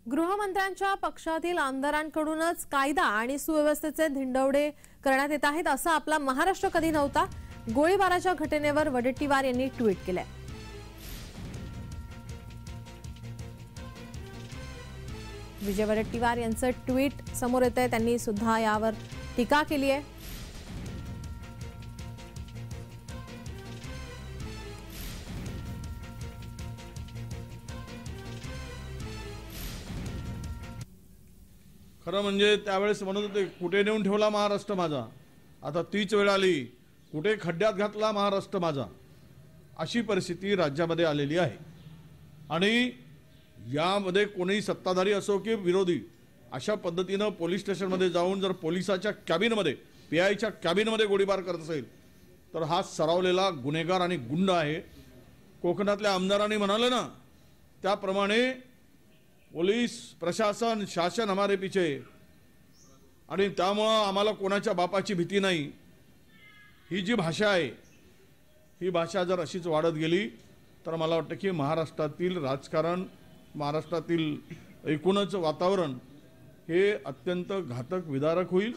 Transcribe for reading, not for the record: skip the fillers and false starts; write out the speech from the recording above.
गृहमंत्र्यांच्या पक्षातील आमदारांकडूनच कायदा आणि सुव्यवस्थेचे धिंडवडे करण्यात येत आहेत असा आपला महाराष्ट्र कधी नव्हता। गोळीबाराच्या घटनेवर वडेट्टीवार यांनी ट्विट केलंय। विजय वडेट्टीवार यांचं ट्विट समोर येतंय, त्यांनी सुद्धा यावर टीका केली आहे। खरं म्हणजे त्यावेळेस म्हणत होते कुठे नेऊन ठेवला महाराष्ट्र माझा, आता तीच वेळ आली कुठे खड्ड्यात घातला महाराष्ट्र माझा, अशी परिस्थिती राज्यामध्ये आलेली आहे। आणि यामध्ये कोणी सत्ताधारी असो की विरोधी अशा पद्धतीनं पोलीस स्टेशनमध्ये जाऊन जर पोलिसाच्या कॅबिनमध्ये पीआयच्या कॅबिनमध्ये गोळीबार करत असेल तर हा सरावलेला गुन्हेगार आणि गुंड आहे। कोकणातल्या आमदारांनी म्हणाले ना त्याप्रमाणे पोलीस प्रशासन शासन हमारे पीछे, आणि त्यामुळं आम्हाला कोणाच्या बापाची भीती नाही, ही जी भाषा आहे ही भाषा जर अशीच वाढत गेली तर मला वाटतं की महाराष्ट्रातील राजकारण, महाराष्ट्रातील एकूणच वातावरण हे अत्यंत घातक विदारक होईल।